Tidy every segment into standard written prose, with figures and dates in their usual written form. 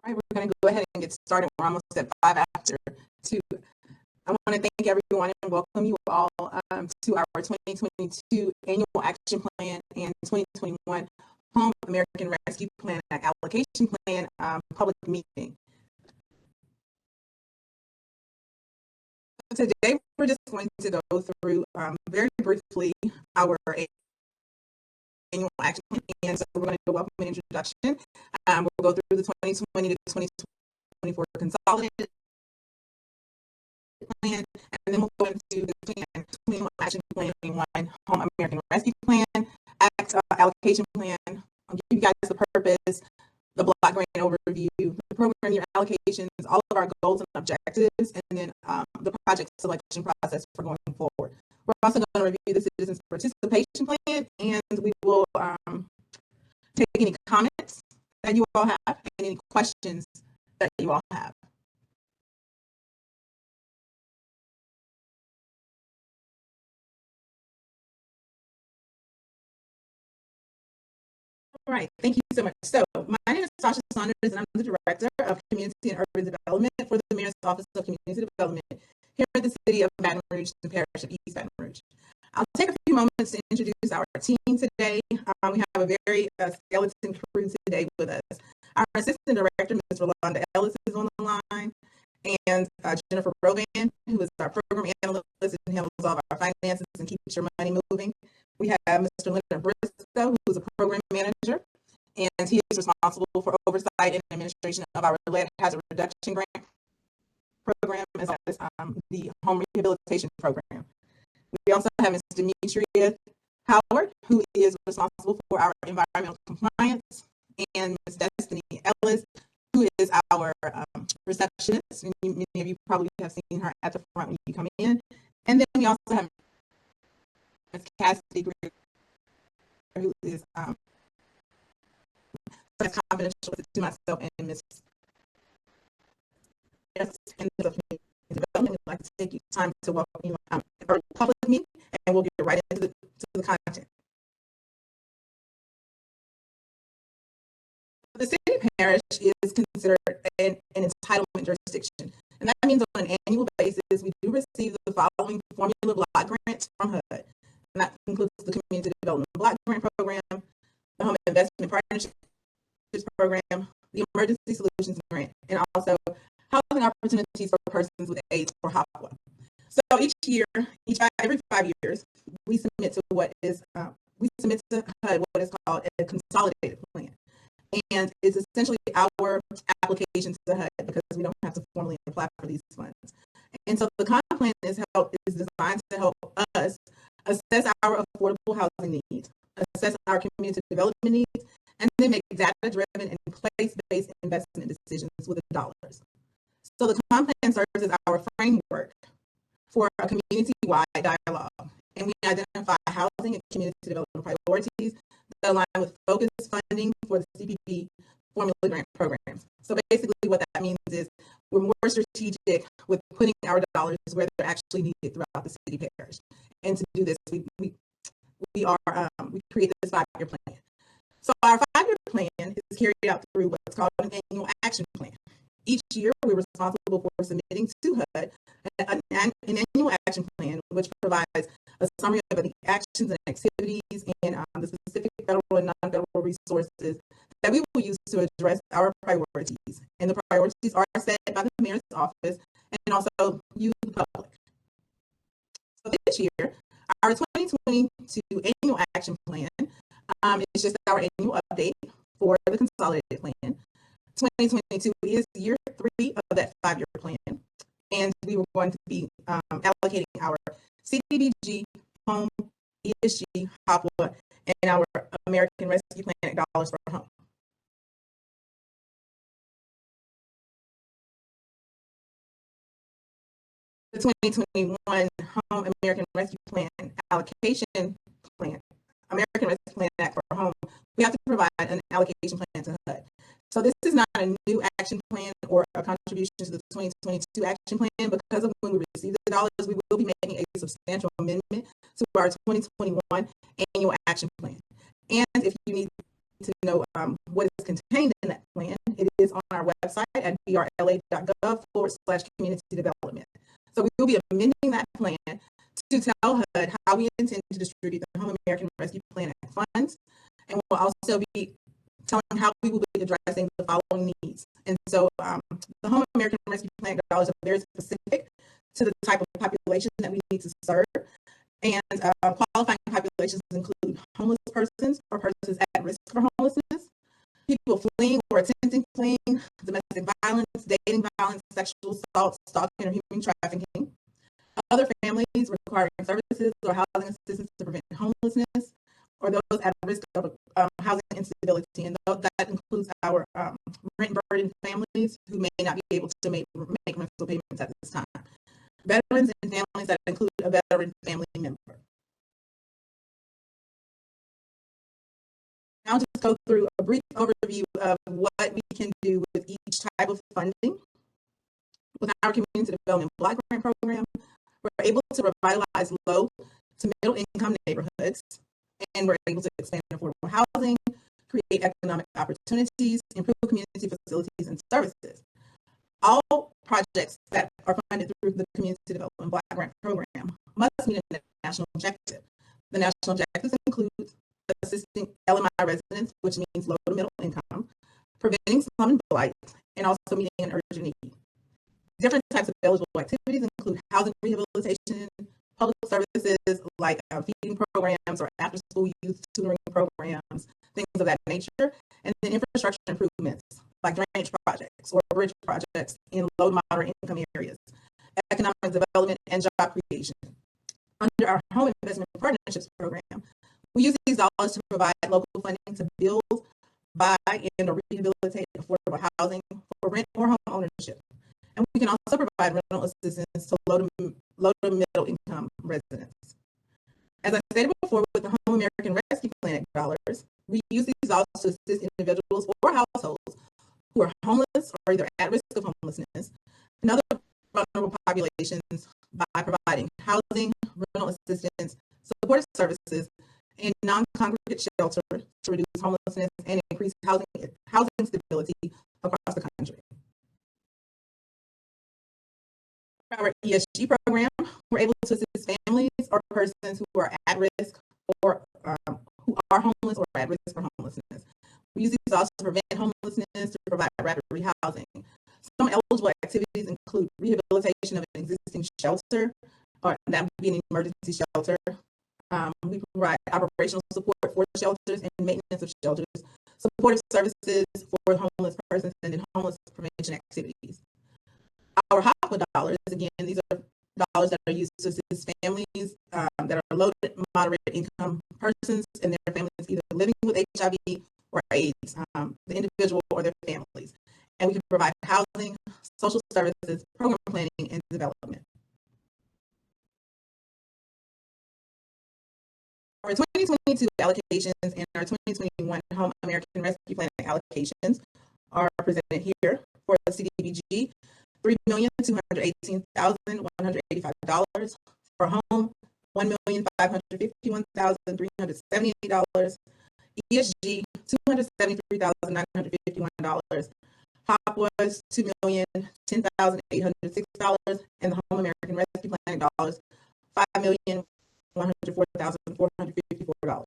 All right, we're going to go ahead and get started. We're almost at 2:05. I want to thank everyone and welcome you all to our 2022 Annual Action Plan and 2021 Home American Rescue Plan Allocation Plan public meeting. Today, we're just going to go through very briefly our annual action plan, and so we're going to do a welcome and introduction. We'll go through the 2020 to 2024 Consolidated Plan, and then we'll go into the plan, 21 Action Plan, 21 Home American Rescue Plan, Allocation Plan. I'll give you guys the purpose, the block grant overview, the program year allocations, all of our goals and objectives, and then the project selection process for going forward. We're also going to review the Citizens Participation Plan, and we will take any comments that you all have and any questions that you all have. All right, thank you so much. So my name is Tasha Saunders, and I'm the Director of Community and Urban Development for the Mayor's Office of Community Development here at the City of Baton Rouge, the Parish of East Baton Rouge. I'll take a few moments to introduce our team today. We have a very skeleton crew today with us. Our Assistant Director, Ms. Rolanda Ellis, is on the line, and Jennifer Roban, who is our Program Analyst and handles all of our finances and keeps your money moving. We have Mr. Leonard Briscoe, who is a Program Manager, and he is responsible for oversight and administration of our lead hazard reduction grant program, as well as the home rehabilitation program. We also have Ms. Demetria Howard, who is responsible for our environmental compliance, and Ms. Destiny Ellis, who is our receptionist. Many of you probably have seen her at the front when you come in. And then we also have Ms. Cassidy Greer, who is confidential to myself and Ms. And development. I'd like to take you time to welcome you our public meeting, and we'll get right into the content. The City-Parish is considered an entitlement jurisdiction, and that means on an annual basis we do receive the following formula block grants from HUD, and that includes the Community Development Block Grant Program, the Home Investment Partnerships Program, the Emergency Solutions Grant, and also Housing Opportunities for Persons with AIDS, or HOPWA. So each year, every 5 years, we submit to HUD what is called a Consolidated Plan. And it's essentially our application to HUD because we don't have to formally apply for these funds. And so the comp plan is designed to help us assess our affordable housing needs, assess our community development needs, and then make data-driven and place-based investment decisions with the dollars. So the comp plan serves as our framework for a community-wide dialogue, and we identify housing and community development priorities that align with focused funding for the CDBG formula grant programs. So basically what that means is we're more strategic with putting our dollars where they're actually needed throughout the City-Parish. And to do this, we create this 5-year plan. So our 5-year plan is carried out through what's called an annual action plan. Each year, we're responsible for submitting to HUD an annual action plan, which provides a summary of the actions and activities and the specific federal and non-federal resources that we will use to address our priorities. And the priorities are set by the Mayor's Office and also you, the public. So this year, our 2022 annual action plan is just our annual update for the Consolidated Plan. 2022 is year 3 of that 5-year plan, and we were going to be allocating our CDBG, Home, ESG, HOPWA, and our American Rescue Plan dollars for home. The 2021 Home American Rescue Plan Allocation Plan, American Rescue Plan Act for home, we have to provide an allocation plan to HUD. So this is not a new action plan or a contribution to the 2022 action plan. Because of when we receive the dollars, we will be making a substantial amendment to our 2021 annual action plan. And if you need to know what is contained in that plan, it is on our website at brla.gov/community development. So we will be amending that plan to tell HUD how we intend to distribute the Home American Rescue Plan Act funds, and we'll also be telling how we will be addressing the following needs. And so the Home American Rescue Plan dollars are very specific to the type of population that we need to serve. And qualifying populations include homeless persons or persons at risk for homelessness, people fleeing or attempting fleeing, domestic violence, dating violence, sexual assault, stalking, or human trafficking, other families requiring services or housing assistance to prevent homelessness, or those at risk of housing instability. And that includes our rent-burdened families who may not be able to make rental payments at this time. Veterans and families that include a veteran family member. Now I'll just go through a brief overview of what we can do with each type of funding. With our Community Development Block Grant Program, we're able to revitalize low to middle income neighborhoods, and we're able to expand affordable housing, create economic opportunities, improve community facilities and services. All projects that are funded through the Community Development Block Grant Program must meet a national objective. The national objectives include assisting LMI residents, which means low to middle income, preventing slum and blight, and also meeting an urgent need. Different types of eligible activities include housing rehabilitation, public services like feeding programs or after-school youth tutoring programs, things of that nature, and then infrastructure improvements like drainage projects or bridge projects in low to moderate income areas, economic development, and job creation. Under our Home Investment Partnerships Program, we use these dollars to provide local funding to build, buy, and or rehabilitate affordable housing for rent or home ownership. And we can also provide rental assistance to low to middle income residents. As I stated before, with the Home American Rescue Plan Act dollars, we use these dollars to assist individuals or households who are homeless or either at risk of homelessness and other vulnerable populations by providing housing, rental assistance, supportive services, and non-congregate shelter to reduce homelessness and increase housing stability across the country. Our ESG program, we're able to assist families or persons who are at risk or who are homeless or at risk for homelessness. We use these also to prevent homelessness, to provide rapid rehousing. Some eligible activities include rehabilitation of an existing shelter, or that would be an emergency shelter. We provide operational support for shelters and maintenance of shelters, supportive services for homeless persons, and then homeless prevention activities. Our HOPWA dollars, again, these are dollars that are used to assist families that are low to moderate income persons and their families either living with HIV or AIDS, the individual or their families. And we can provide housing, social services, program planning, and development. Our 2022 allocations and our 2021 Home American Rescue Plan allocations are presented here. For the CDBG, $3,218,185. For home, $1,551,378. ESG, $273,951. HOPWA was $2,010,806, and the Home American Rescue Plan dollars, $5,104,454.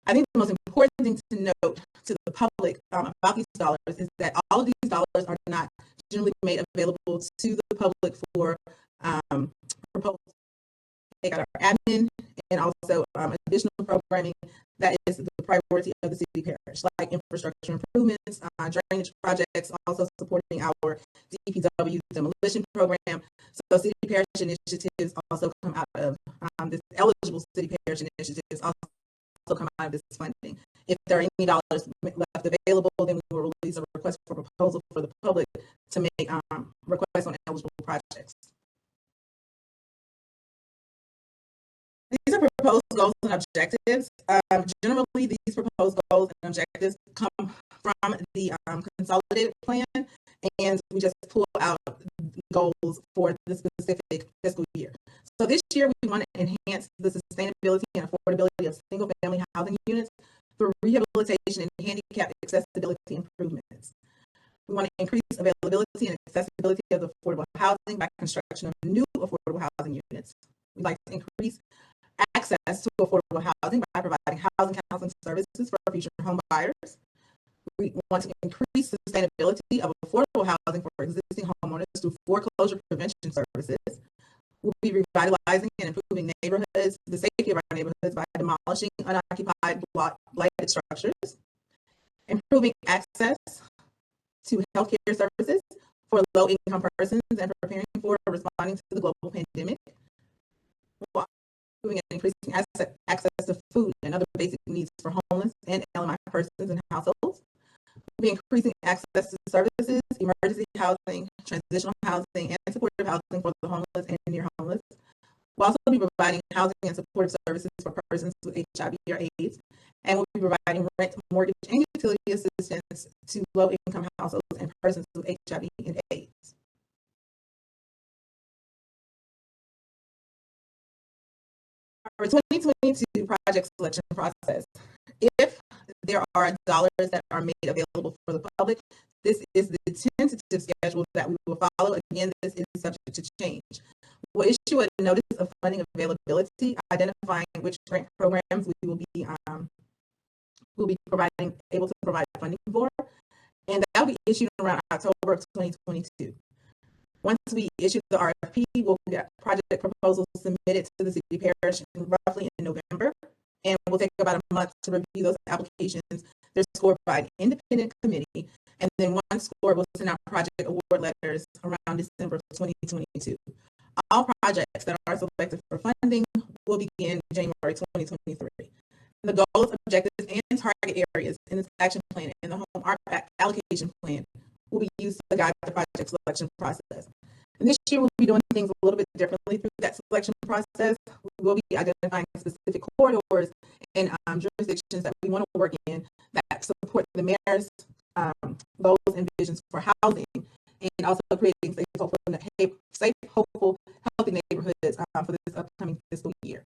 I think the most important thing to note to the public about these dollars is that all of these dollars are not generally made available to the public for proposals. They got our admin and also additional programming that is the priority of the City-Parish, like infrastructure improvements, drainage projects, also supporting our DPW demolition program. So City-Parish initiatives also come out of this eligible City-Parish initiatives also come out of this funding. If there are any dollars left available, then we will release a request for proposal for the public to make requests on eligible projects. These are proposed goals and objectives. Generally, these proposed goals and objectives come from the Consolidated Plan, and we just pull out goals for the specific fiscal year. So this year, we want to enhance the sustainability and affordability of single-family housing units through rehabilitation and handicap accessibility improvements. We want to increase availability and accessibility of affordable housing by construction of new affordable housing units. We'd like to increase access to affordable housing by providing housing counseling services for future home buyers. We want to increase sustainability of affordable housing for existing homeowners through foreclosure prevention services. We'll be revitalizing and improving neighborhoods, the safety of our neighborhoods by demolishing unoccupied blighted structures, improving access to healthcare services for low-income persons and preparing for responding to the global pandemic, while improving and increasing access to food and other basic needs for homeless and LMI persons and households. We'll be increasing access to services, emergency housing, transitional housing, and supportive housing for the homeless and near homeless. We'll also be providing housing and supportive services for persons with HIV or AIDS, and we'll be providing rent, mortgage, and utility assistance to low-income households and persons with HIV and AIDS. Our 2022 project selection process. If there are dollars that are made available for the public, this is the tentative schedule that we will follow. Again, this is subject to change. We'll issue a notice of funding availability, identifying which grant programs we will be able to provide funding for, and that will be issued around October of 2022. Once we issue the RFP, we'll get project proposals submitted to the City-Parish roughly in November, and we'll take about a month to review those applications. They're scored by an independent committee, and then once scored, we'll send out project award letters around December of 2022. All projects that are selected for funding will begin January 2023. The goals, objectives, and target areas in this action plan and the HOME-ARP allocation plan will be used to guide the project selection process. And this year, we'll be doing things a little bit differently through that selection process. We will be identifying specific corridors and jurisdictions that we want to work in that support the mayor's goals and visions for housing, and also creating safe, hopeful, healthy neighborhoods for this upcoming fiscal year.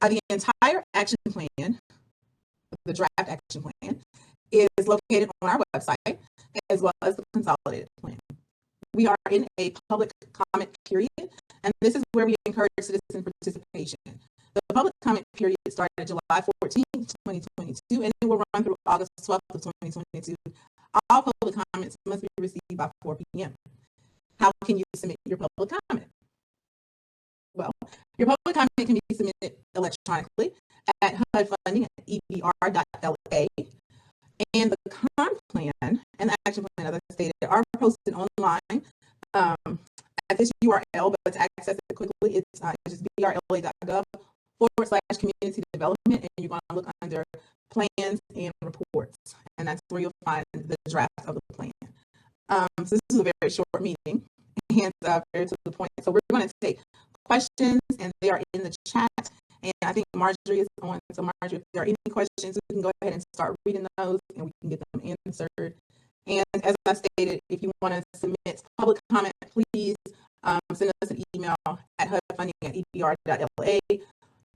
The entire action plan, the draft action plan, is located on our website, as well as the consolidated plan. We are in a public comment period, and this is where we encourage citizen participation. The public comment period started July 14, 2022, and it will run through August 12th of 2022. All public comments must be received by 4 p.m. How can you submit your public comment? Well, your public comment can be submitted electronically at HUD Funding at ebr.la, and the comp plan and the action plan, as I stated, are posted online at this URL, but to access it quickly, it's just brla.gov/community development, and you're going to look under plans and reports, and that's where you'll find the draft of the plan. So this is a very short meeting, and very to the point. So we're going to take questions, and they are in the chat. And I think Marjorie is on. So Marjorie, if there are any questions, we can go ahead and start reading those, and we can get them answered. And as I stated, if you want to submit public comment, please send us an email at hudfunding@ebr.la.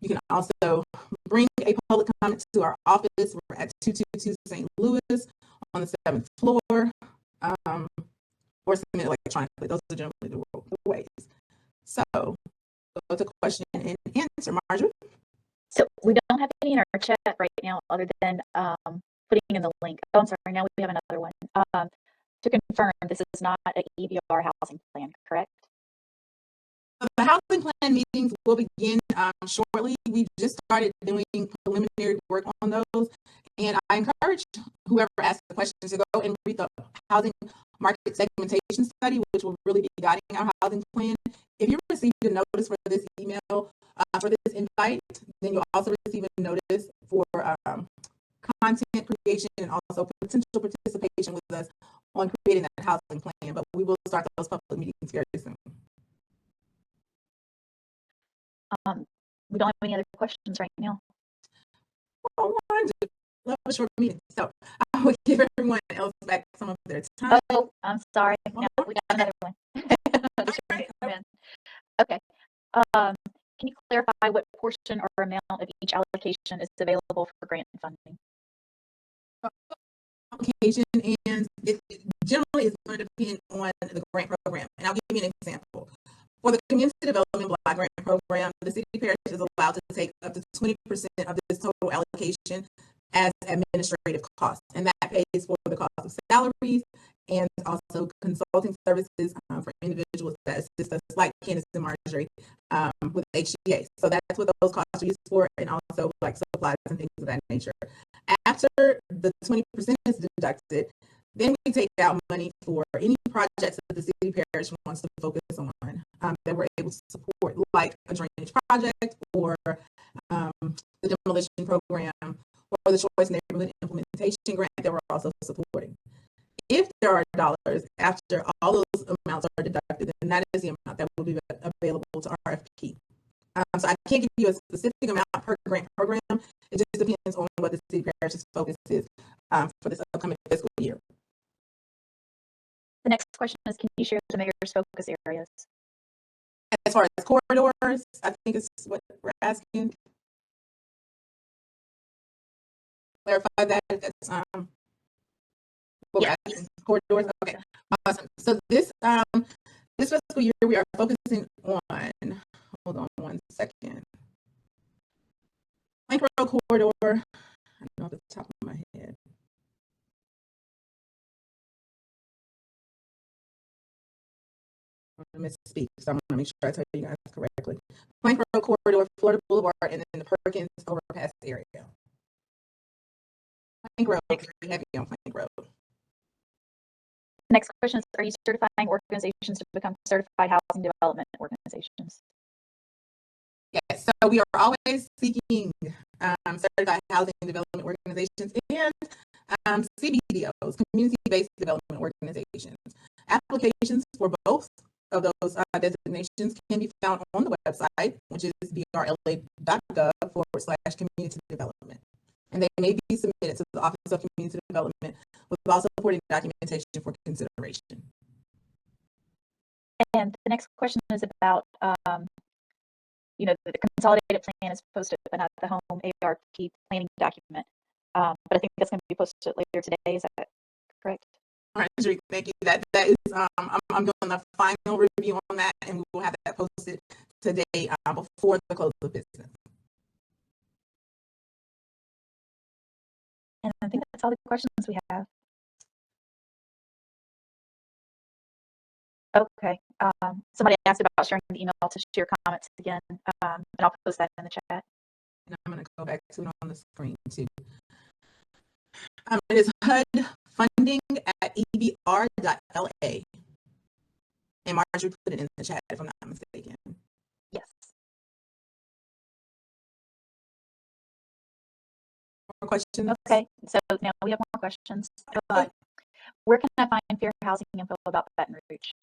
You can also bring a public comment to our office. We're at 222 St. Louis on the 7th floor, or submit electronically. Those are generally the ways. So, go to question and answer, Marjorie. So we don't have any in our chat right now, other than putting in the link. Oh, I'm sorry. Now we have another one. To confirm, this is not an EBR housing plan, correct? The housing plan meetings will begin shortly. We've just started doing preliminary work on those, and I encourage whoever asks the questions to go and read the housing market segmentation study, which will really be guiding our housing plan. If you received a notice for this email, for this invite, then you'll also receive a notice for content creation and also potential participation with us on creating that housing plan. But we will start those public meetings very soon. We don't have any other questions right now. Well, love a short meeting, so I will give everyone else back some of their time. Oh, I'm sorry. No, we got another one. Okay. Can you clarify what portion or amount of each allocation is available for grant funding? application, and it generally is going to depend on the grant program. And I'll give you an example. For the Community Development Block Grant Program, the City-Parish is allowed to take up to 20% of this total allocation as administrative costs, and that pays for the cost of salaries and also consulting services for individuals that assist us, like Candace and Marjorie, with HCA. So that's what those costs are used for, and also like supplies and things of that nature. After the 20% is deducted, then we take out money for any projects that the City-Parish wants to focus on, that we're able to support, like a drainage project or the demolition program or the Choice Neighborhood Implementation Grant that we're also supporting. If there are dollars after all those amounts are deducted, then that is the amount that will be available to RFP. So I can't give you a specific amount per grant program. It just depends on what the City-Parish's focus is for this upcoming fiscal year. The next question is, can you share the mayor's focus areas? As far as corridors, I think is what we're asking. Clarify that if that's what we're asking. Corridors. Okay. Awesome. So this fiscal year we are focusing on, hold on one second. Plank Road corridor. I don't know off the top of my head. I'm going to misspeak, so I want to make sure I tell you guys correctly. Plank Road corridor, Florida Boulevard, and then the Perkins overpass area. Plank Road, very heavy on Plank Road. The next question is, are you certifying organizations to become certified housing development organizations? Yes, so we are always seeking certified housing development organizations and CBDOs, community-based development organizations. Applications for both of those designations can be found on the website, which is brla.gov/community development. And they may be submitted to the Office of Community Development with all supporting documentation for consideration. And the next question is about, the Consolidated Plan is posted, but not the HOME-ARP planning document. But I think that's going to be posted later today. Is that correct? All right, Marjorie, thank you. That is, I'm doing the final review on that, and we will have that posted today before the close of business. And I think that's all the questions we have. Okay. Somebody asked about sharing the email to share comments again, and I'll post that in the chat. And I'm going to go back to it on the screen too. It is HUD Funding at ebr.la. And Marjorie put it in the chat if I'm not mistaken. Yes. More questions? Okay, so now we have more questions. Where can I find fair housing info about Baton Rouge?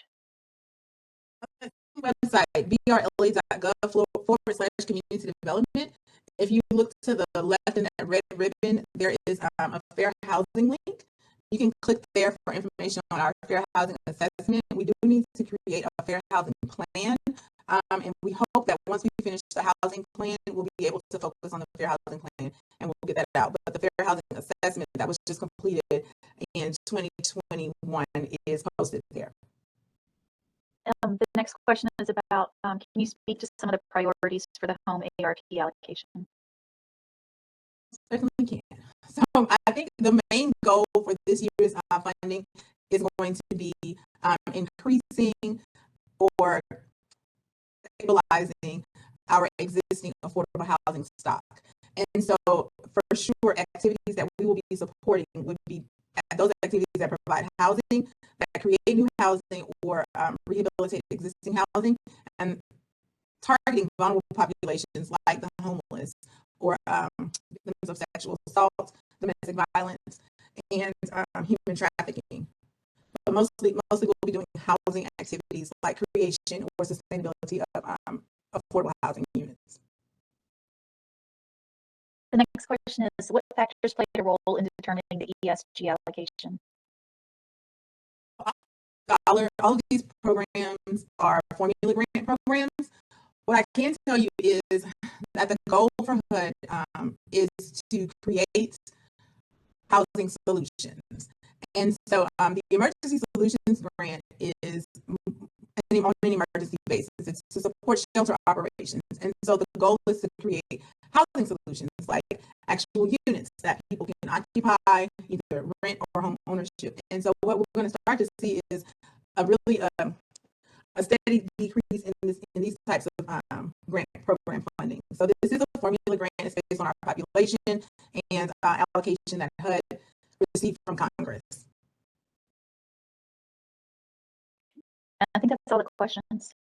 Website, brla.gov/community development. If you look to the left in that red ribbon, there is a fair housing link. You can click there for information on our fair housing assessment. We do need to create a fair housing plan, and we hope that once we finish the housing plan, we'll be able to focus on the fair housing plan, and we'll get that out. But the fair housing assessment that was just completed in 2021 is posted there. The next question is about, can you speak to some of the priorities for the HOME-ARP allocation? Certainly can. So I think the main goal for this year's funding is going to be increasing or stabilizing our existing affordable housing stock. And so for sure, activities that we will be supporting would be those activities that provide housing, that create new housing or rehabilitate existing housing, and targeting vulnerable populations like the homeless or victims of sexual assault, domestic violence, and human trafficking. But mostly we'll be doing housing activities like creation or sustainability of affordable housing units. The next question is, what factors played a role in determining the ESG allocation? All of these programs are formula grant programs. What I can tell you is that the goal for HUD is to create housing solutions. And so the Emergency Solutions Grant is on an emergency basis. It's to support shelter operations. And so the goal is to create housing solutions like actual units that people can occupy, either rent or home ownership. And so what we're going to start to see is a really a steady decrease in these types of grant program funding. So this is a formula grant. It's based on our population and allocation that HUD received from Congress. I think that's all the questions.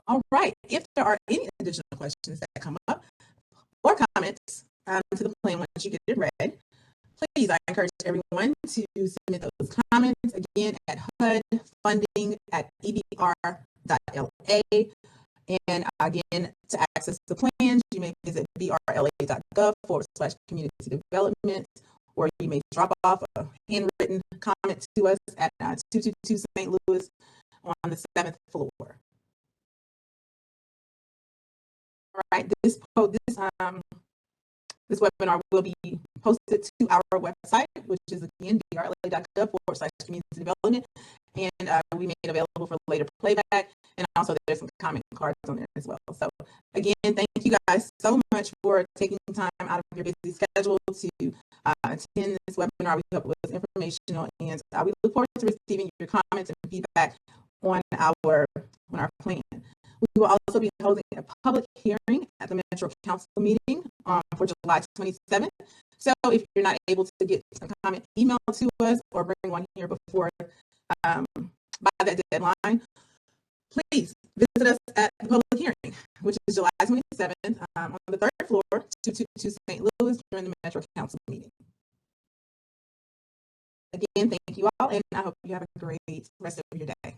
All right. If there are any additional questions that come up or comments to the plan once you get it read, please, I encourage everyone to submit those comments again at HUD Funding at ebr.la. And again, to access the plans, you may visit brla.gov/community development, or you may drop off a handwritten comment to us at 222 St. Louis on the 7th floor. All right, this webinar will be posted to our website, which is again brla.gov/community development, and we made available for later playback. And also there's some comment cards on there as well. So again, thank you guys so much for taking time out of your busy schedule to attend this webinar. We hope it was informational, and we look forward to receiving your comments and feedback on our plan. We will also be holding a public hearing at the Metro Council meeting for July 27th. So if you're not able to get a comment email to us or bring one here before by that deadline, please visit us at the public hearing, which is July 27th on the 3rd floor, 222 St. Louis, during the Metro Council meeting. Again, thank you all, and I hope you have a great rest of your day.